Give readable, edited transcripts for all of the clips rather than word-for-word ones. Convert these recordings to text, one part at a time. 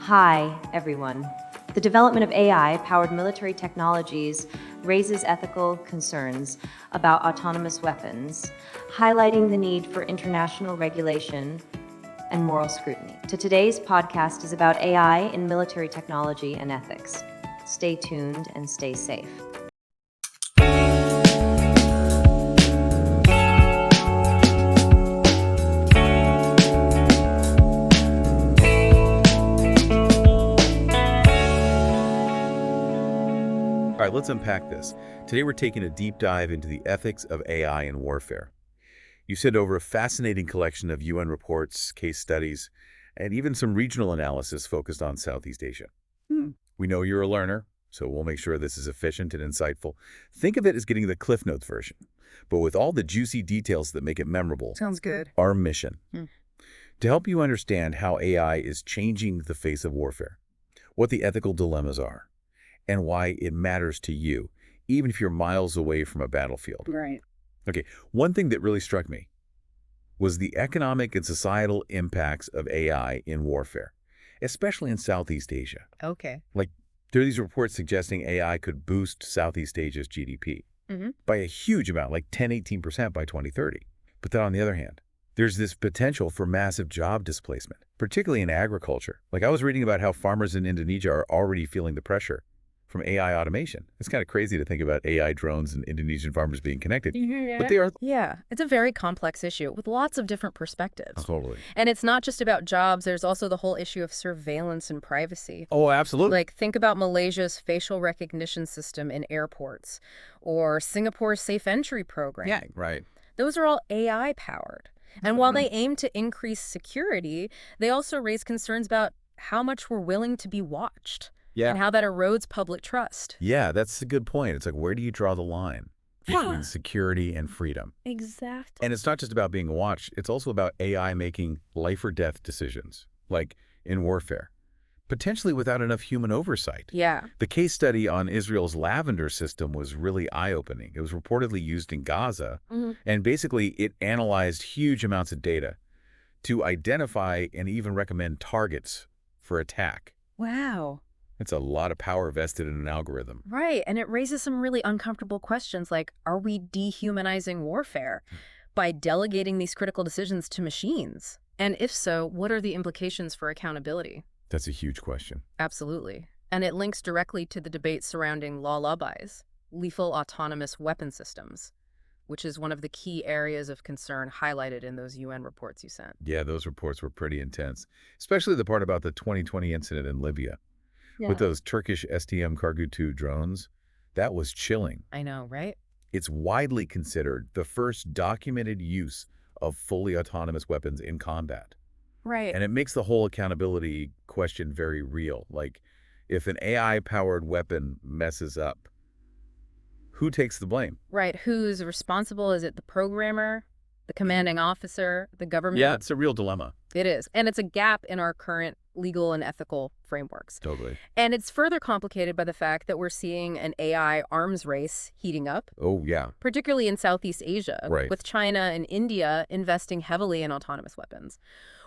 Hi, everyone. The development of AI-powered military technologies raises ethical concerns about autonomous weapons, highlighting the need for international regulation and moral scrutiny. Today's podcast is about AI in military technology and ethics. Stay tuned and stay safe. All right, let's unpack this. Today we're taking a deep dive into the ethics of AI in warfare. You sent over a fascinating collection of UN reports, case studies, and even some regional analysis focused on Southeast Asia. We know you're a learner, so we'll make sure this is efficient and insightful. Think of it as getting the Cliff Notes version, but with all the juicy details that make it memorable. Sounds good. Our mission. To help you understand how AI is changing the face of warfare, what the ethical dilemmas are, and why it matters to you, even if you're miles away from a battlefield. Right. Okay, one thing that really struck me was the economic and societal impacts of AI in warfare, especially in Southeast Asia. Okay. Like, there are these reports suggesting AI could boost Southeast Asia's GDP by a huge amount, like 10–18% by 2030. But then on the other hand, there's this potential for massive job displacement, particularly in agriculture. Like, I was reading about how farmers in Indonesia are already feeling the pressure from AI automation. It's kind of crazy to think about AI drones and Indonesian farmers being connected, but they are. Yeah, it's a very complex issue with lots of different perspectives. Totally. And it's not just about jobs, there's also the whole issue of surveillance and privacy. Oh, absolutely. Like, think about Malaysia's facial recognition system in airports, or Singapore's safe entry program. Yeah, right. Those are all AI powered. And while they aim to increase security, they also raise concerns about how much we're willing to be watched. Yeah. And how that erodes public trust. Yeah, that's a good point. It's like, where do you draw the line between security and freedom? Exactly. And it's not just about being watched. It's also about AI making life or death decisions, like in warfare, potentially without enough human oversight. Yeah. The case study on Israel's lavender system was really eye-opening. It was reportedly used in Gaza, and basically it analyzed huge amounts of data to identify and even recommend targets for attack. Wow. It's a lot of power vested in an algorithm. Right, and it raises some really uncomfortable questions like, are we dehumanizing warfare by delegating these critical decisions to machines? And if so, what are the implications for accountability? That's a huge question. Absolutely. And it links directly to the debate surrounding lullabies, lethal autonomous weapon systems, which is one of the key areas of concern highlighted in those UN reports you sent. Yeah, those reports were pretty intense, especially the part about the 2020 incident in Libya. With those Turkish STM Cargo-2 drones. That was chilling. I know, right? It's widely considered the first documented use of fully autonomous weapons in combat. Right. And it makes the whole accountability question very real. Like, if an AI-powered weapon messes up, who takes the blame? Right. Who's responsible? Is it the programmer, the commanding officer, the government? Yeah, it's a real dilemma. It is. And it's a gap in our current legal and ethical frameworks. Totally. And it's further complicated by the fact that we're seeing an AI arms race heating up, Oh, yeah. particularly in Southeast Asia, Right. with China and India investing heavily in autonomous weapons,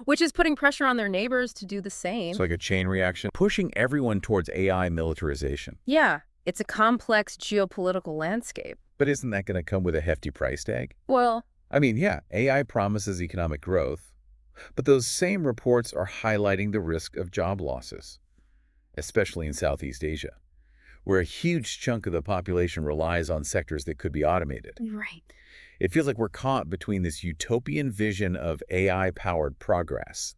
which is putting pressure on their neighbors to do the same. It's like a chain reaction, pushing everyone towards AI militarization. Yeah, it's a complex geopolitical landscape. But isn't that going to come with a hefty price tag? Well, I mean, yeah, AI promises economic growth, but those same reports are highlighting the risk of job losses, especially in Southeast Asia, where a huge chunk of the population relies on sectors that could be automated. right. It feels like we're caught between this utopian vision of AI-powered progress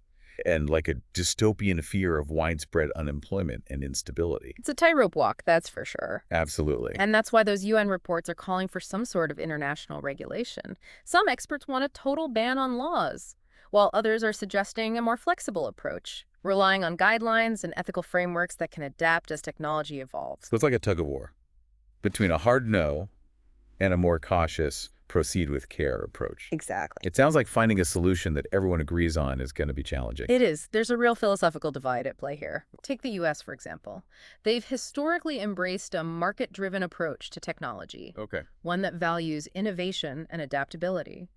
and like a dystopian fear of widespread unemployment and instability. It's a tightrope walk, that's for sure. Absolutely. And that's why those UN reports are calling for some sort of international regulation. Some experts want a total ban on laws, while others are suggesting a more flexible approach, relying on guidelines and ethical frameworks that can adapt as technology evolves. So it's like a tug of war between a hard no and a more cautious proceed with care approach. Exactly. It sounds like finding a solution that everyone agrees on is going to be challenging. It is. There's a real philosophical divide at play here. Take the U.S., for example. They've historically embraced a market-driven approach to technology, Okay. one that values innovation and adaptability.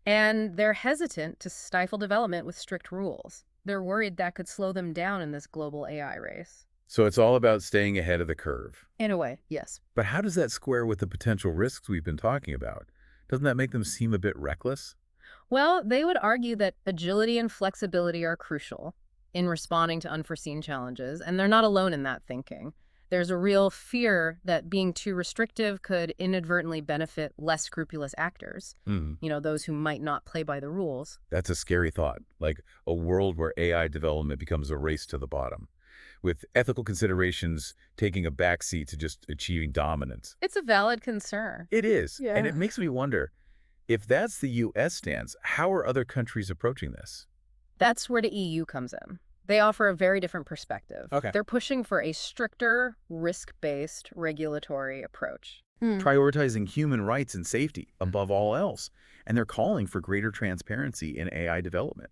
And they're hesitant to stifle development with strict rules. They're worried that could slow them down in this global AI race. So it's all about staying ahead of the curve. In a way, yes. But how does that square with the potential risks we've been talking about? Doesn't that make them seem a bit reckless? Well, they would argue that agility and flexibility are crucial in responding to unforeseen challenges, and they're not alone in that thinking. There's a real fear that being too restrictive could inadvertently benefit less scrupulous actors, those who might not play by the rules. That's a scary thought, like a world where AI development becomes a race to the bottom, with ethical considerations taking a backseat to just achieving dominance. It's a valid concern. It is, Yeah. and it makes me wonder, if that's the U.S. stance, how are other countries approaching this? That's where the EU comes in. They offer a very different perspective. Okay. They're pushing for a stricter, risk-based regulatory approach. Prioritizing human rights and safety above all else, and they're calling for greater transparency in AI development,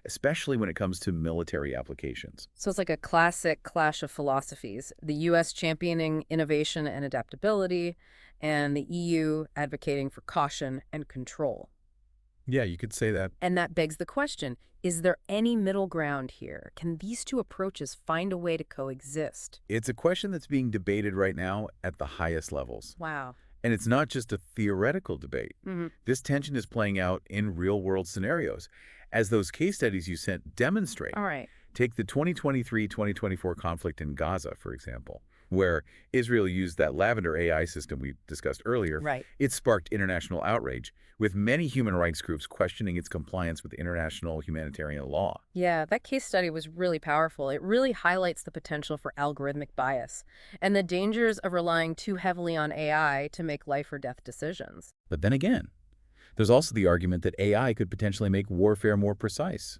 especially when it comes to military applications. So it's like a classic clash of philosophies. The U.S. championing innovation and adaptability, and the EU advocating for caution and control. Yeah, you could say that. And that begs the question, is there any middle ground here? Can these two approaches find a way to coexist? It's a question that's being debated right now at the highest levels. Wow. And it's not just a theoretical debate. This tension is playing out in real-world scenarios, as those case studies you sent demonstrate. All right. Take the 2023-2024 conflict in Gaza, for example, where Israel used that Lavender AI system we discussed earlier. Right. It sparked international outrage, with many human rights groups questioning its compliance with international humanitarian law. Yeah, that case study was really powerful. It really highlights the potential for algorithmic bias and the dangers of relying too heavily on AI to make life or death decisions. But then again, there's also the argument that AI could potentially make warfare more precise,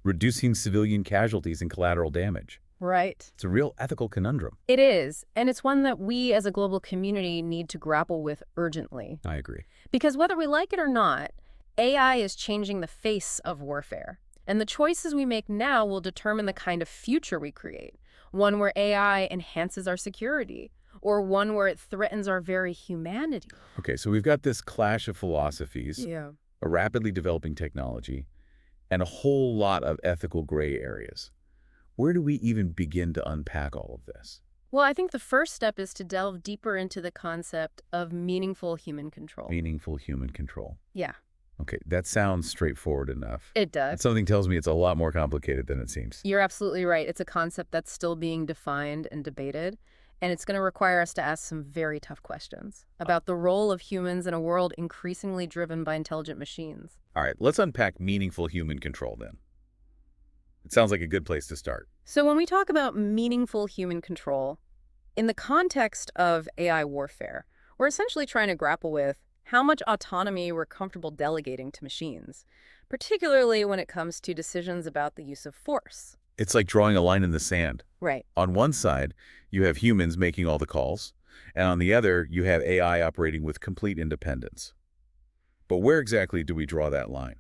reducing civilian casualties and collateral damage. Right. It's a real ethical conundrum. It is, and it's one that we as a global community need to grapple with urgently. I agree. Because whether we like it or not, AI is changing the face of warfare. And the choices we make now will determine the kind of future we create. One where AI enhances our security, or one where it threatens our very humanity. Okay, so we've got this clash of philosophies, Yeah. a rapidly developing technology, and a whole lot of ethical gray areas. Where do we even begin to unpack all of this? Well, I think the first step is to delve deeper into the concept of meaningful human control. Meaningful human control. Yeah, Okay, that sounds straightforward enough. it does. And something tells me it's a lot more complicated than it seems. You're absolutely right. It's a concept that's still being defined and debated, and it's going to require us to ask some very tough questions about the role of humans in a world increasingly driven by intelligent machines. All right, let's unpack meaningful human control then. It sounds like a good place to start. So when we talk about meaningful human control, in the context of AI warfare, we're essentially trying to grapple with how much autonomy we're comfortable delegating to machines, particularly when it comes to decisions about the use of force. It's like drawing a line in the sand. Right. On one side, you have humans making all the calls, and on the other, you have AI operating with complete independence. But where exactly do we draw that line?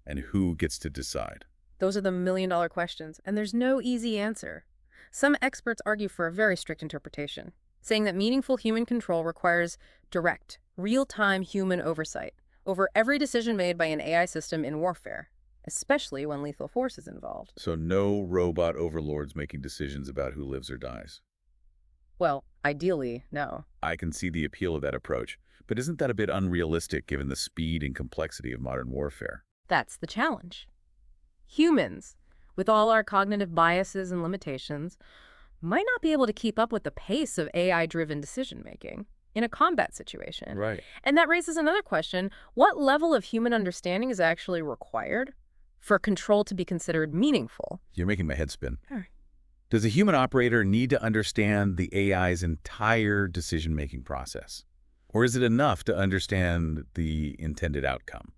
And who gets to decide? Those are the million-dollar questions, and there's no easy answer. Some experts argue for a very strict interpretation, saying that meaningful human control requires direct, real-time human oversight over every decision made by an AI system in warfare, especially when lethal force is involved. So no robot overlords making decisions about who lives or dies. Well, ideally, no. I can see the appeal of that approach, but isn't that a bit unrealistic given the speed and complexity of modern warfare? That's the challenge. Humans, with all our cognitive biases and limitations, might not be able to keep up with the pace of AI-driven decision-making in a combat situation. Right. And that raises another question. What level of human understanding is actually required for control to be considered meaningful? You're making my head spin. All right. Does a human operator need to understand the AI's entire decision-making process? Or is it enough to understand the intended outcome?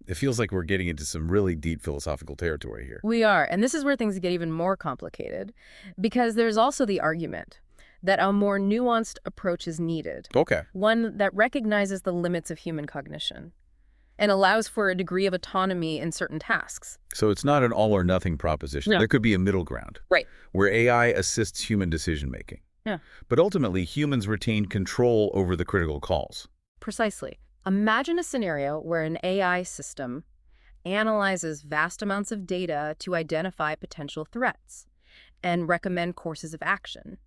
It feels like we're getting into some really deep philosophical territory here. We are, and this is where things get even more complicated, because there's also the argument that a more nuanced approach is needed, Okay. one that recognizes the limits of human cognition and allows for a degree of autonomy in certain tasks. So it's not an all-or-nothing proposition. No. There could be a middle ground. Right. Where AI assists human decision-making. Yeah. But ultimately, humans retain control over the critical calls. Precisely. Imagine a scenario where an AI system analyzes vast amounts of data to identify potential threats and recommend courses of action.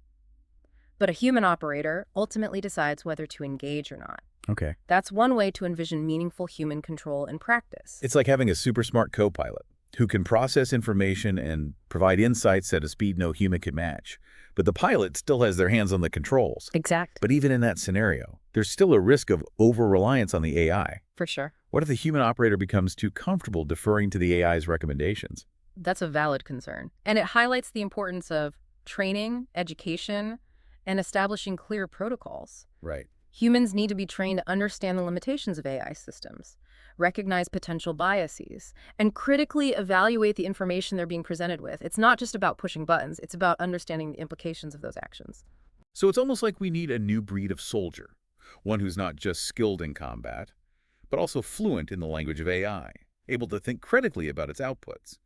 But a human operator ultimately decides whether to engage or not. Okay. That's one way to envision meaningful human control in practice. It's like having a super smart co-pilot who can process information and provide insights at a speed no human can match. But the pilot still has their hands on the controls. Exact. But even in that scenario, there's still a risk of over-reliance on the AI. For sure. What if the human operator becomes too comfortable deferring to the AI's recommendations? That's a valid concern. And it highlights the importance of training, education, and establishing clear protocols. Right. Humans need to be trained to understand the limitations of AI systems, recognize potential biases, and critically evaluate the information they're being presented with. It's not just about pushing buttons, it's about understanding the implications of those actions. So it's almost like we need a new breed of soldier, one who's not just skilled in combat, but also fluent in the language of AI, able to think critically about its outputs,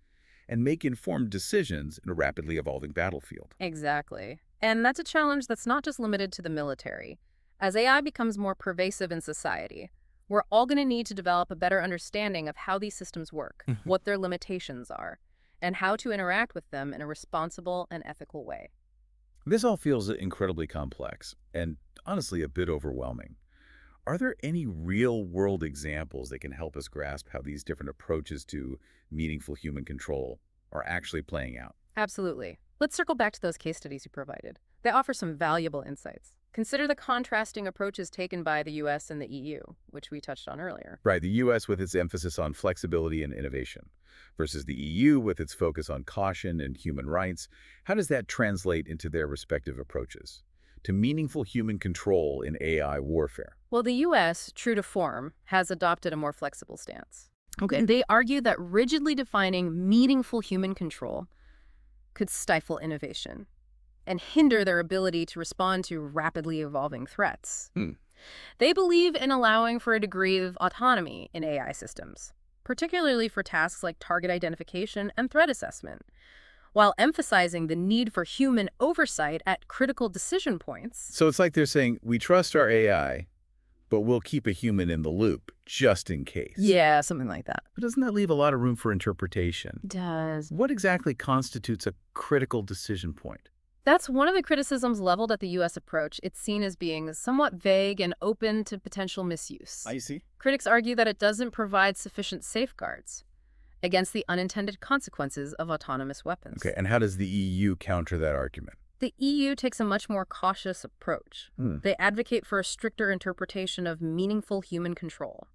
and make informed decisions in a rapidly evolving battlefield. Exactly. And that's a challenge that's not just limited to the military. As AI becomes more pervasive in society, we're all going to need to develop a better understanding of how these systems work, what their limitations are, and how to interact with them in a responsible and ethical way. This all feels incredibly complex and honestly a bit overwhelming. Are there any real-world examples that can help us grasp how these different approaches to meaningful human control are actually playing out? Absolutely. Let's circle back to those case studies you provided. They offer some valuable insights. Consider the contrasting approaches taken by the U.S. and the EU, which we touched on earlier. Right, the U.S. with its emphasis on flexibility and innovation versus the EU with its focus on caution and human rights. How does that translate into their respective approaches to meaningful human control in AI warfare? Well, the U.S., true to form, has adopted a more flexible stance. Okay. They argue that rigidly defining meaningful human control could stifle innovation and hinder their ability to respond to rapidly evolving threats. They believe in allowing for a degree of autonomy in AI systems, particularly for tasks like target identification and threat assessment, while emphasizing the need for human oversight at critical decision points. So it's like they're saying, we trust our AI, but we'll keep a human in the loop, just in case. Yeah, something like that. But doesn't that leave a lot of room for interpretation? It does. What exactly constitutes a critical decision point? That's one of the criticisms leveled at the U.S. approach. It's seen as being somewhat vague and open to potential misuse. I see. Critics argue that it doesn't provide sufficient safeguards against the unintended consequences of autonomous weapons. Okay, and how does the EU counter that argument? The EU takes a much more cautious approach. They advocate for a stricter interpretation of meaningful human control,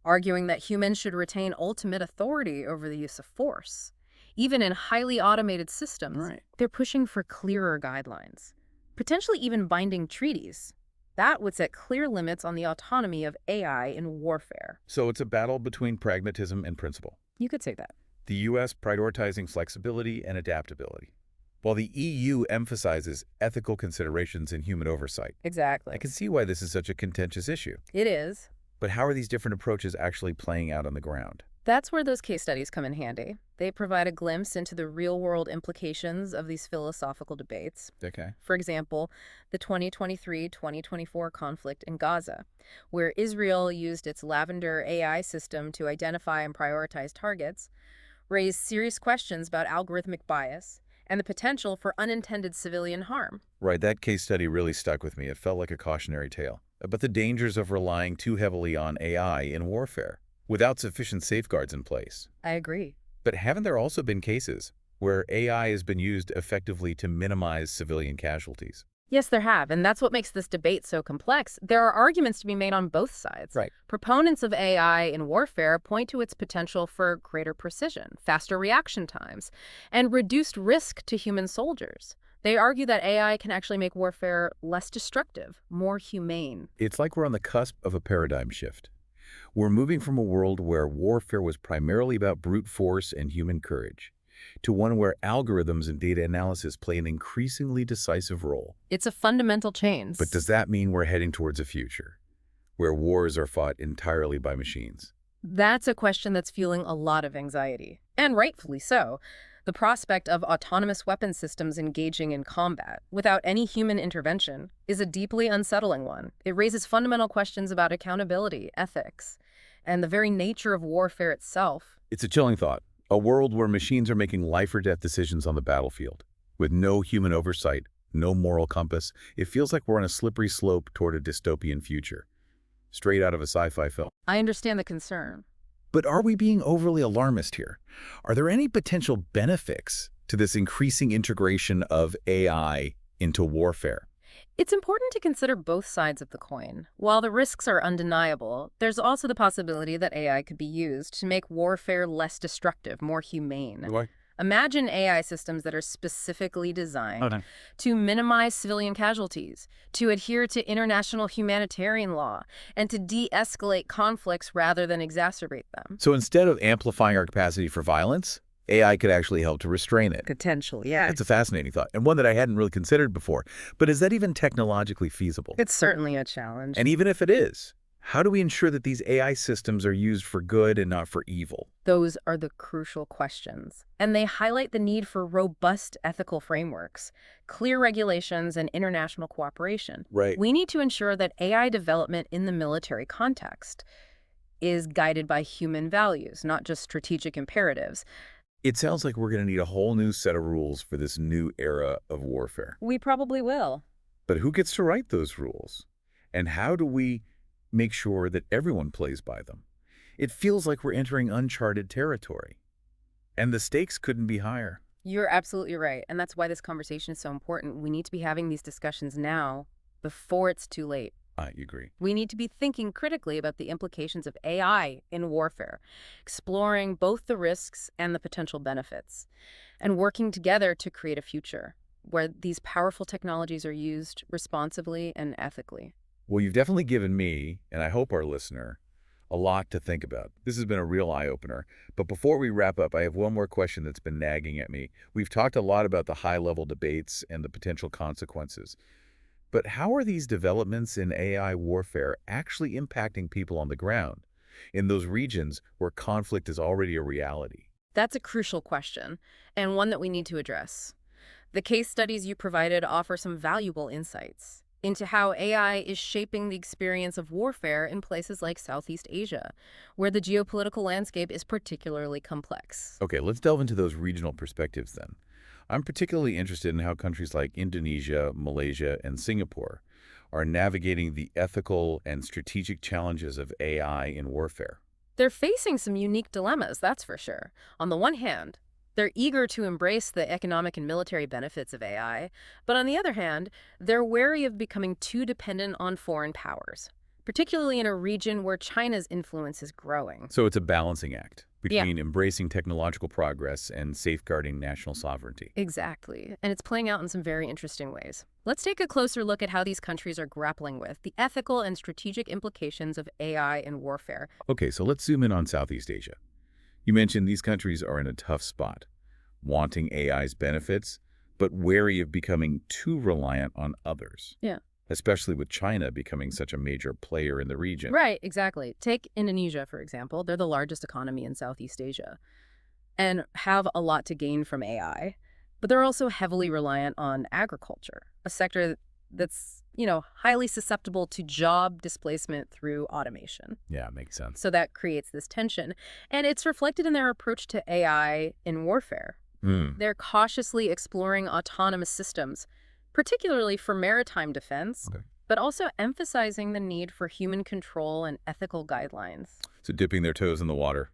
arguing that humans should retain ultimate authority over the use of force. Even in highly automated systems, they're pushing for clearer guidelines, potentially even binding treaties. That would set clear limits on the autonomy of AI in warfare. So it's a battle between pragmatism and principle. You could say that. The U.S. prioritizing flexibility and adaptability, while the EU emphasizes ethical considerations and human oversight. Exactly. I can see why this is such a contentious issue. It is. But how are these different approaches actually playing out on the ground? That's where those case studies come in handy. They provide a glimpse into the real-world implications of these philosophical debates. Okay. For example, the 2023-2024 conflict in Gaza, where Israel used its Lavender AI system to identify and prioritize targets, raised serious questions about algorithmic bias and the potential for unintended civilian harm. Right, that case study really stuck with me. It felt like a cautionary tale about the dangers of relying too heavily on AI in warfare without sufficient safeguards in place. I agree. But haven't there also been cases where AI has been used effectively to minimize civilian casualties? Yes, there have, and that's what makes this debate so complex. There are arguments to be made on both sides. Right. Proponents of AI in warfare point to its potential for greater precision, faster reaction times, and reduced risk to human soldiers. They argue that AI can actually make warfare less destructive, more humane. It's like we're on the cusp of a paradigm shift. We're moving from a world where warfare was primarily about brute force and human courage to one where algorithms and data analysis play an increasingly decisive role. It's a fundamental change. But does that mean we're heading towards a future where wars are fought entirely by machines? That's a question that's fueling a lot of anxiety, and rightfully so. The prospect of autonomous weapon systems engaging in combat without any human intervention is a deeply unsettling one. It raises fundamental questions about accountability, ethics, and the very nature of warfare itself. It's a chilling thought. A world where machines are making life or death decisions on the battlefield, with no human oversight, no moral compass. It feels like we're on a slippery slope toward a dystopian future, straight out of a sci-fi film. I understand the concern. But are we being overly alarmist here? Are there any potential benefits to this increasing integration of AI into warfare? It's important to consider both sides of the coin. While the risks are undeniable, there's also the possibility that AI could be used to make warfare less destructive, more humane. Why? Imagine AI systems that are specifically designed to minimize civilian casualties, to adhere to international humanitarian law, and to de-escalate conflicts rather than exacerbate them. So instead of amplifying our capacity for violence, AI could actually help to restrain it. Potentially, yeah. That's a fascinating thought, and one that I hadn't really considered before. But is that even technologically feasible? It's certainly a challenge. And even if it is, how do we ensure that these AI systems are used for good and not for evil? Those are the crucial questions. And they highlight the need for robust ethical frameworks, clear regulations, and international cooperation. Right. We need to ensure that AI development in the military context is guided by human values, not just strategic imperatives. It sounds like we're going to need a whole new set of rules for this new era of warfare. We probably will. But who gets to write those rules? And how do we make sure that everyone plays by them? It feels like we're entering uncharted territory. And the stakes couldn't be higher. You're absolutely right. And that's why this conversation is so important. We need to be having these discussions now before it's too late. I agree. We need to be thinking critically about the implications of AI in warfare, exploring both the risks and the potential benefits, and working together to create a future where these powerful technologies are used responsibly and ethically. Well, you've definitely given me, and I hope our listener, a lot to think about. This has been a real eye-opener. But before we wrap up, I have one more question that's been nagging at me. We've talked a lot about the high-level debates and the potential consequences. But how are these developments in AI warfare actually impacting people on the ground, in those regions where conflict is already a reality? That's a crucial question, and one that we need to address. The case studies you provided offer some valuable insights into how AI is shaping the experience of warfare in places like Southeast Asia, where the geopolitical landscape is particularly complex. Okay, let's delve into those regional perspectives then. I'm particularly interested in how countries like Indonesia, Malaysia, and Singapore are navigating the ethical and strategic challenges of AI in warfare. They're facing some unique dilemmas, that's for sure. On the one hand, they're eager to embrace the economic and military benefits of AI, but on the other hand, they're wary of becoming too dependent on foreign powers, particularly in a region where China's influence is growing. So it's a balancing act between embracing technological progress and safeguarding national sovereignty. Exactly, and it's playing out in some very interesting ways. Let's take a closer look at how these countries are grappling with the ethical and strategic implications of AI in warfare. Okay, so let's zoom in on Southeast Asia. You mentioned these countries are in a tough spot, wanting AI's benefits, but wary of becoming too reliant on others. Yeah. Especially with China becoming such a major player in the region. Right, exactly. Take Indonesia, for example. They're the largest economy in Southeast Asia and have a lot to gain from AI, but they're also heavily reliant on agriculture, a sector that's, highly susceptible to job displacement through automation. Yeah, makes sense. So that creates this tension, and it's reflected in their approach to AI in warfare. They're cautiously exploring autonomous systems, particularly for maritime defense, but also emphasizing the need for human control and ethical guidelines. So dipping their toes in the water,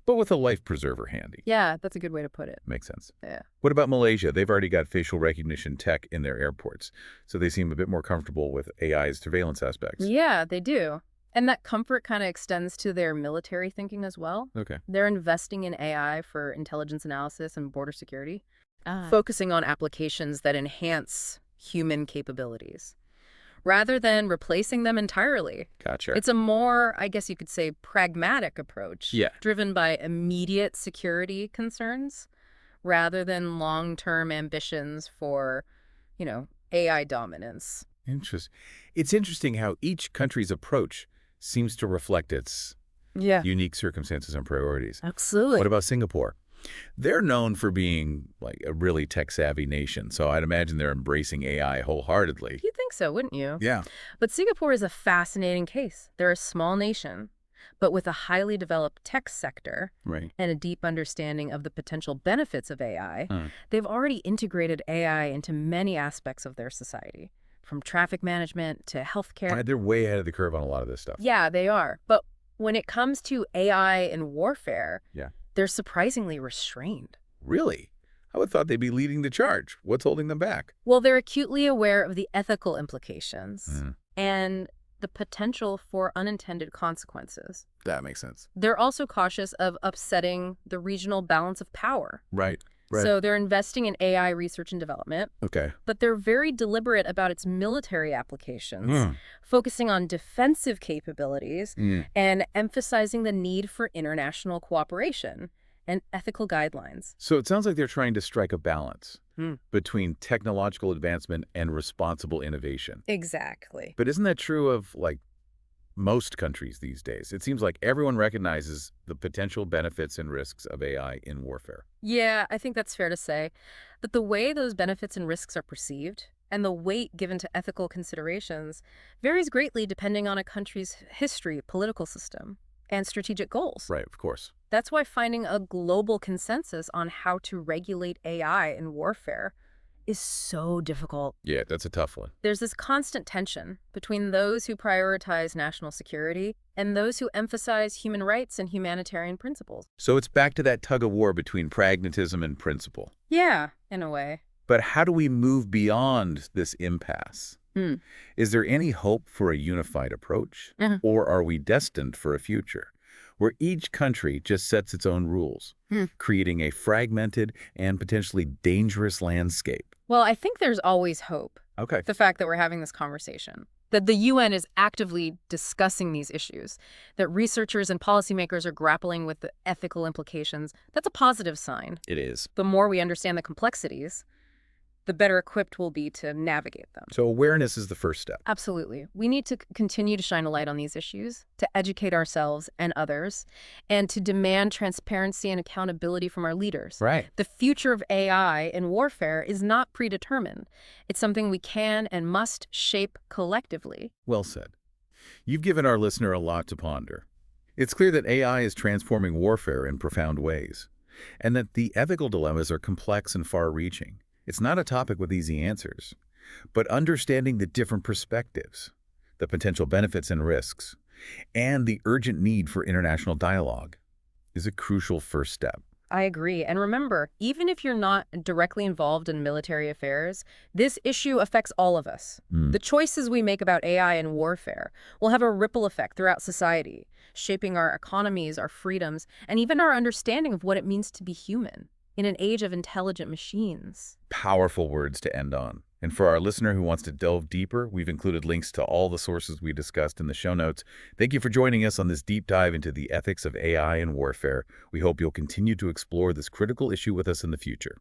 but with a life preserver handy. Yeah, that's a good way to put it. Makes sense. Yeah. What about Malaysia? They've already got facial recognition tech in their airports, so they seem a bit more comfortable with AI's surveillance aspects. Yeah, they do. And that comfort kind of extends to their military thinking as well. Okay. They're investing in AI for intelligence analysis and border security, focusing on applications that enhance human capabilities, rather than replacing them entirely. Gotcha. It's a more, I guess you could say, pragmatic approach, driven by immediate security concerns, rather than long-term ambitions for, AI dominance. Interesting. It's interesting how each country's approach seems to reflect its unique circumstances and priorities. Absolutely. What about Singapore? They're known for being like a really tech-savvy nation, so I'd imagine they're embracing AI wholeheartedly. You'd think so, wouldn't you? Yeah. But Singapore is a fascinating case. They're a small nation, but with a highly developed tech sector Right. and a deep understanding of the potential benefits of AI. Hmm. They've already integrated AI into many aspects of their society, from traffic management to healthcare. Right, they're way ahead of the curve on a lot of this stuff. Yeah, they are. But when it comes to AI and warfare, Yeah. they're surprisingly restrained. Really? I would have thought they'd be leading the charge. What's holding them back? Well, they're acutely aware of the ethical implications Hmm. and the potential for unintended consequences. That makes sense. They're also cautious of upsetting the regional balance of power. Right. Right. So they're investing in AI research and development, Okay. but they're very deliberate about its military applications, Hmm. focusing on defensive capabilities Mm. and emphasizing the need for international cooperation and ethical guidelines. So it sounds like they're trying to strike a balance Hmm. between technological advancement and responsible innovation. Exactly. But isn't that true of, like, most countries these days? It seems like everyone recognizes the potential benefits and risks of AI in warfare. Yeah, I think that's fair to say. But the way those benefits and risks are perceived and the weight given to ethical considerations varies greatly depending on a country's history, political system, and strategic goals. Right, of course. That's why finding a global consensus on how to regulate AI in warfare is so difficult. Yeah, that's a tough one. There's this constant tension between those who prioritize national security and those who emphasize human rights and humanitarian principles. So it's back to that tug of war between pragmatism and principle. Yeah, in a way. But how do we move beyond this impasse? Hmm. Is there any hope for a unified approach? Uh-huh. Or are we destined for a future where each country just sets its own rules, creating a fragmented and potentially dangerous landscape? Well, I think there's always hope. Okay. The fact that we're having this conversation, that the UN is actively discussing these issues, that researchers and policymakers are grappling with the ethical implications, that's a positive sign. It is. The more we understand the complexities, the better equipped we'll be to navigate them. So awareness is the first step. Absolutely. We need to continue to shine a light on these issues, to educate ourselves and others, and to demand transparency and accountability from our leaders. Right. The future of AI in warfare is not predetermined. It's something we can and must shape collectively. Well said. You've given our listener a lot to ponder. It's clear that AI is transforming warfare in profound ways, and that the ethical dilemmas are complex and far-reaching. It's not a topic with easy answers, but understanding the different perspectives, the potential benefits and risks, and the urgent need for international dialogue is a crucial first step. I agree. And remember, even if you're not directly involved in military affairs, this issue affects all of us. The choices we make about AI and warfare will have a ripple effect throughout society, shaping our economies, our freedoms, and even our understanding of what it means to be human in an age of intelligent machines. Powerful words to end on. And for our listener who wants to delve deeper, we've included links to all the sources we discussed in the show notes. Thank you for joining us on this deep dive into the ethics of AI and warfare. We hope you'll continue to explore this critical issue with us in the future.